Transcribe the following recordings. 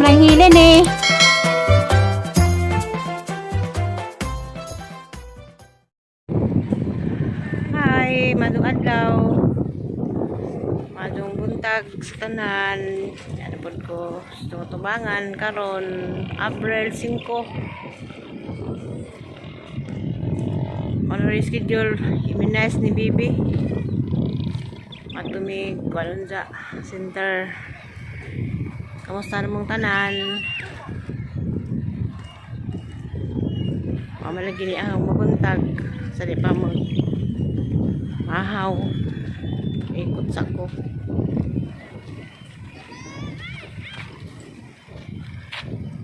lang hilin eh. Hi, madung adlaw. Madung buntag sa tanan. Ano po ko, tumangan karon April 5. Ano schedule iminais ni Bibi. Matumig Walonja Center. Kamusta namang tanan? Mamalagi ni ang mabuntag sa di pa mag mahaw ikot sa ko.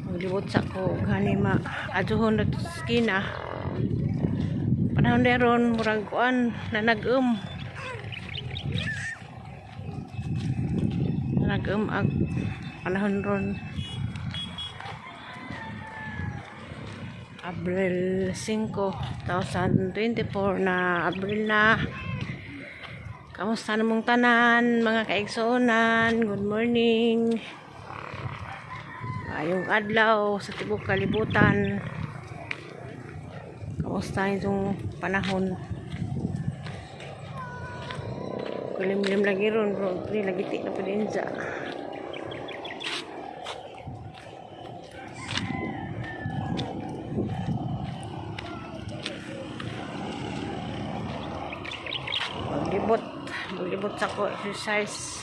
Maglibot sa ko gani ma adjuhon na skina. Panahon deron murag kuan na nag-um ag panahon ron April 5, 2024 na April na. Kamusta namang tanan mga kaigsuonan? Good morning. Ayong adlaw sa tibok kalibutan. Kamusta itong panahon? Kulimlim lagi ron bro. Hindi lagi ti na pwede dyan. Maglibot sa ko exercise.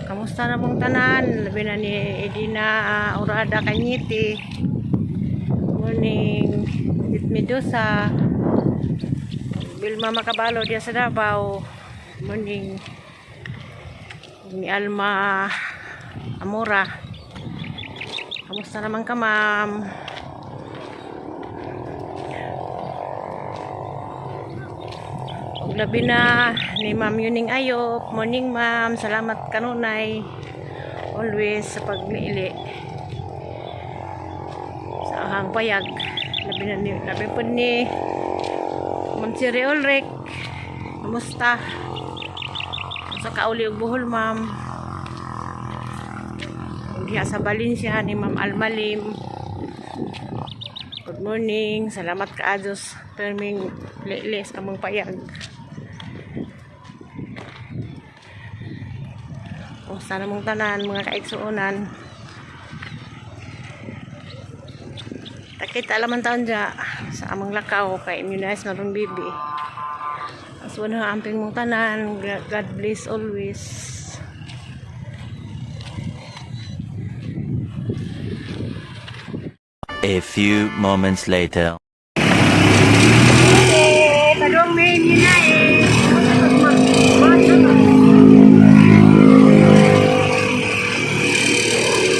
Kamusta na mong tanan? Labi na ni Edina Urada Kanyiti. Morning. Dit Medusa. Bilma Makabalo dia sa Davao. Morning. Ni Alma Amora. Kamusta naman ka, ma'am? Labi na ni Ma'am Yuning Ayop. Morning, ma'am. Salamat kanunay. Always sa pagmiili sa ahang payag. Labi po ni Monsire Ulrich. Kamusta? Sa kauli og buhol, ma'am. Diha sa Valencia ni Ma'am Almalim. Good morning. Salamat ka Diyos. Terming lilis among payag. Kumusta namang tanan mga kaigsuonan? Takita alaman taon dya sa amang lakaw kay immunize marong bibi. Asuan ha amping mong tanan. God bless always. A few moments later. Padong main yun na eh.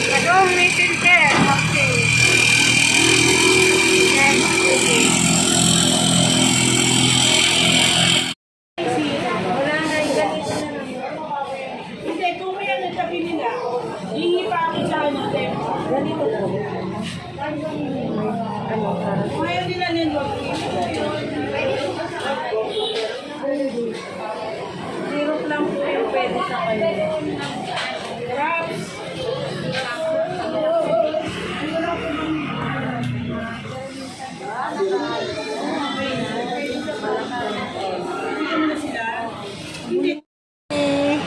Padong main filter. Okay. Wala na yung ganito na lang. Hindi, kung may ang nagsabi nila, hingi pa ako sa natin. Ganito po. Ayaw nila nito. Zero lang po yung pwede sa kayo. Grabs.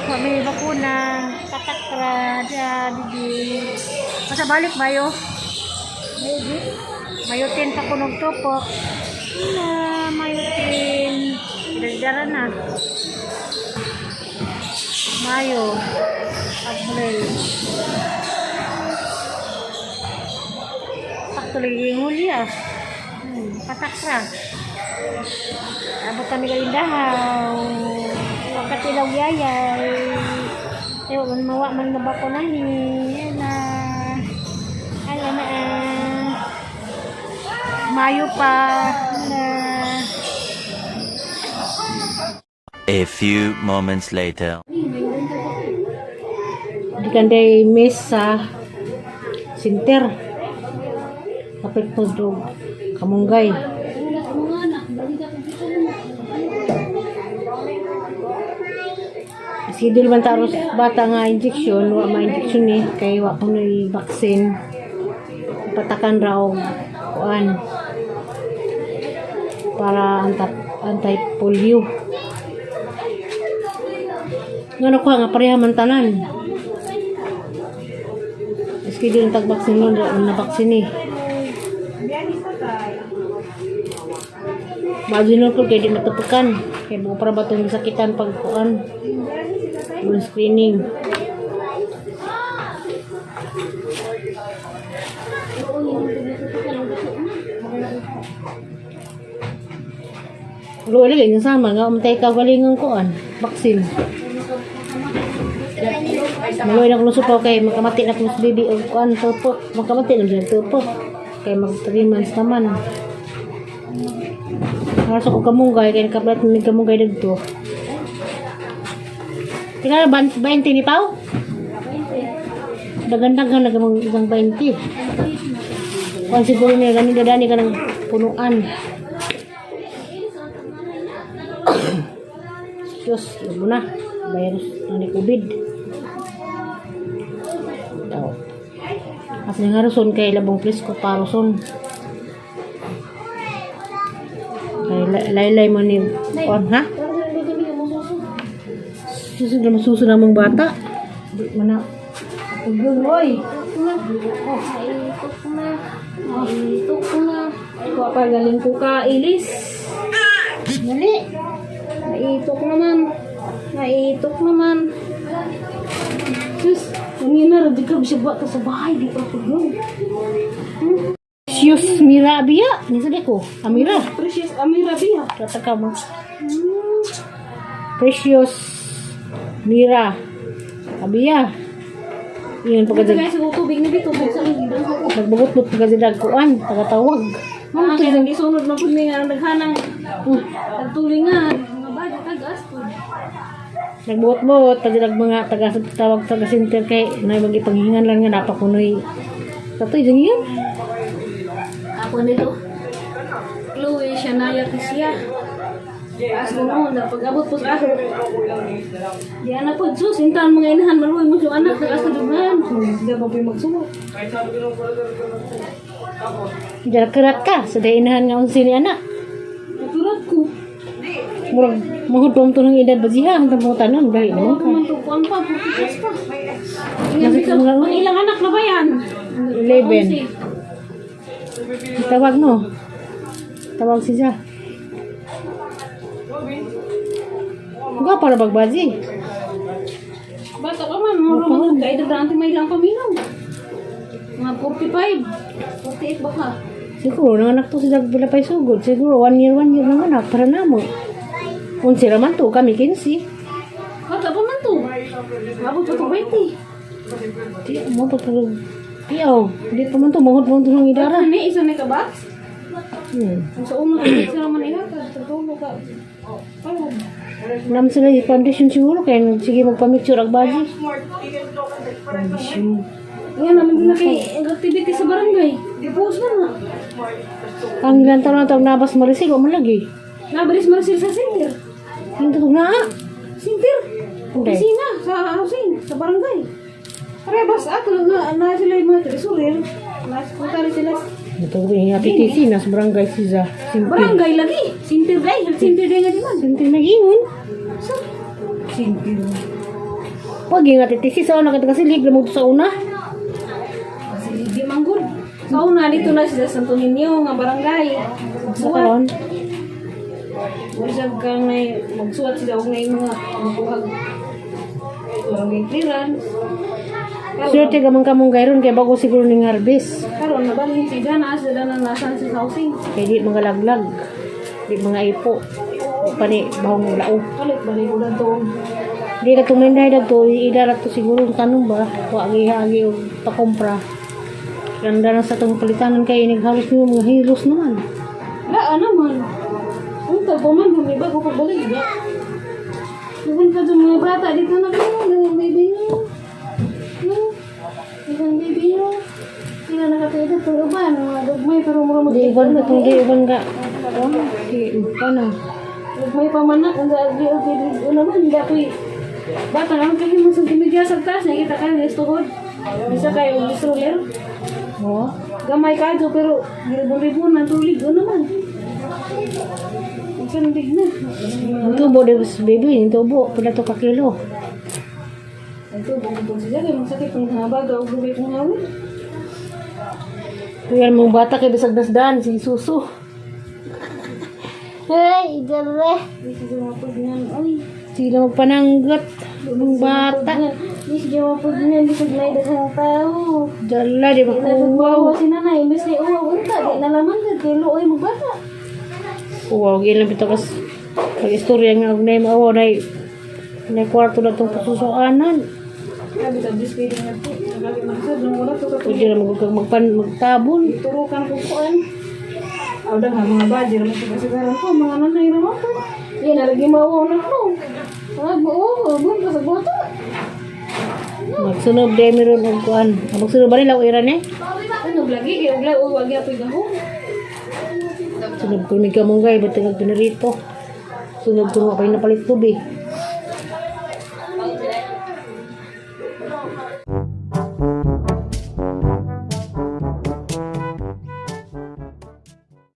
Kami bakuna. Katakra. Didi. Masa balik ba yun? Mayutin pa kunog tupok. Mayutin. Dagdara na. Mayo. April. Pagtuloy yung huli ah. Patakra. Abot kami kalindahaw. Huwag katilaw yayay. Ewan mawa man na bako na ni. Yan na. Alam na Mayo pa na. A few moments later. Di kanday miss sa center. Kapit po do kamunggay. Schedule man taros bata nga injection, wa ma-injection ni kay wa kuno vaccine. Patakan raw kuan para anti-polio. Ngano ko nga pareha man tanan. Schedule tag vaccine nun na vaccine ni. Bajinol ko kay di matupukan. Kaya buko para ba itong sakitan pag kuan. Yung screening. Luwa lagi yung sama nga umtay ka galingan kuan. Vaksin. Maluwi na kung pa kay makamati na kung baby o kuan tupot. Makamati na dyan tupot. Kaya mag 3 months naman. Nasa ko kamunggay, kaya nakapalat ng kamunggay dagto. Tingnan na, 20 ni Pao? Dagan-dagan na gamang isang 20. Kung siguro niya, ganin dadani ka ng punuan. Diyos, yun mo na. Virus na ni COVID. Ito. As nga rason kay labong plis ko paroson. Laylay mo ni on ha? Susunod na masusunod namang bata. Di mana. Tugol oy. Naitok na. Kuha pa galing ko ka ilis. Dali. Naitok naman. Sus, kanina radyo ka bisa buat sa bahay di pa tugol. Precious Mirabia. Nisali ko. Amira. Precious Amirabia. Kata ka mo. Precious Mira. Abia. Iyon pagkadag. Guys, sa tubig na dito. Nagbagot-bot pagkadag kuan. Tagatawag. Mga kaya gisunod na po niya ang naghanang. Nagtulingan. Mga bago tagas po. Nagbuot-buot. Pagkadag mga tagatawag taga-center kay naibagi paghingan lang nga. Napakunoy. Tatoy, ganyan. Ako nito. Chloe, Shania, Kisia. Taas ko noon. Pag-abot po sa ako. Di anak po. Sus, intaan mga inahan. Maluwi mo yung anak. Taas ko duman. Hindi ba po yung magsuot. Diyan kerat ka. Sa dainahan nga unsi ni anak. Naturat ko. Murag mahudong to ng edad bajiha. Hantang mga tanon. Dahil Oo, naman ka. kumantukuan pa. Pukikas pa. Ang ilang anak na ba yan? 11. Tawag no. Tawag siya. Gua para bagbaji. Bata ka man, mga kaya dagdaan may ilang paminaw. Mga 45, 48 baka. Siguro nanganak to si Dagbila pay sugod. Siguro 1 year nanganak para namo. Unsi raman to kami 15. Bata pa man to. Abot pa to 20. Di mo pa to. Piyaw, di pa man to mahod mo to ng idara. Ano ni isa may kabaks? Kung sa uno kasi sila man ihatag, sa dulo ka. Ano? Nam sila yung condition siguro kaya sige magpamicture ag baji. Yan naman din na kay activity sa barangay. Di-post na nga. Ang ilang taon na tawag nabas marisil, o man lagi. Nabalis marisil sa center. Yung tutog na. Center? Hindi. Kusina, sa housing, sa barangay. Rebas ato na sila yung mga treasurer. Nakatari sila. Tutog yung APTC nas barangay siya. Simple. Barangay lagi. Center day. Center day nga di man. Simple na gingon. So, Simple. Pag yung APTC sa una katagasilig na mo sa una. kasi di manggod. Sa una, dito na sila Santo Niño, nga barangay. Sa karon. Wala kang magsuwat sila huwag na yung mga mabuhag. Barangay clearance. Sure, tiga man kamong gayron kay bago siguro ning harvest. Karon nabalhin si Dana, sila na nasan sa housing. Kay di mga laglag. Di mga ipo. Di pa ni bahong lao. Kalit balik ko na to. Di ka tuminday na to. Idarat to siguro ang tanong ba. Wagi-hagi o pakumpra. Ganda na sa itong palitanan kay naghalos nyo mga heroes naman. Wala naman. Unta pa man, may bago pagbalik. Nagun ka sa mga bata, dito na kayo, ng baby nyo. Isang baby nyo. Sila nakataya ito, uban, mga dugmay, pero mura Di iban ka kung di iban ka. Di paano? Dugmay pa man na, kung sa LGLT, naman, hindi ako'y Bata naman kayo mo sa timidya sa taas, nakita kayo ng tuhod. Bisa kayo ng stroller. Oh. Gamay ka do pero ribo-ribo na tulig do naman. Ang sandig na. Ang tubo de baby, ang tubo pala to ka kilo. Ito, bukod siya kaya masakit ng haba, gawag gawin kong hawin. Kaya mong bata kay bisag dasdan si susu. Hey, dere. Hindi siya mapag niyan. Ay, Sila magpananggat ng bata. hindi siya mapag niyan. Hindi siya naida sa tao. Dala, di ba Hindi na kuwaw? si nanay. Imbes na uwaw, unta. Di nalaman ka. Kaya looy mo bata. Kuwaw, ilang pito kas istorya nga og nay maawa nay kwarto na tong pususuanan. Sabi ka, bispili nga po. Nagagit na siya. Doon wala ito Pwede na magtabon. turukan ko kuan. Ada nga mga badger mo sa kasigaran ko, mga nanay na ako. Yan, nalagi mawaw na ko. Buwan ka sa bata. Magsunog di meron og kuan. Magsunog ba nila o iran eh? Ano, lagi, kaya wag yapoy gahon. Sunog ko ni kamunggay, ba't tinag pinarito? Sunog ko nga pa yung napalit tubig.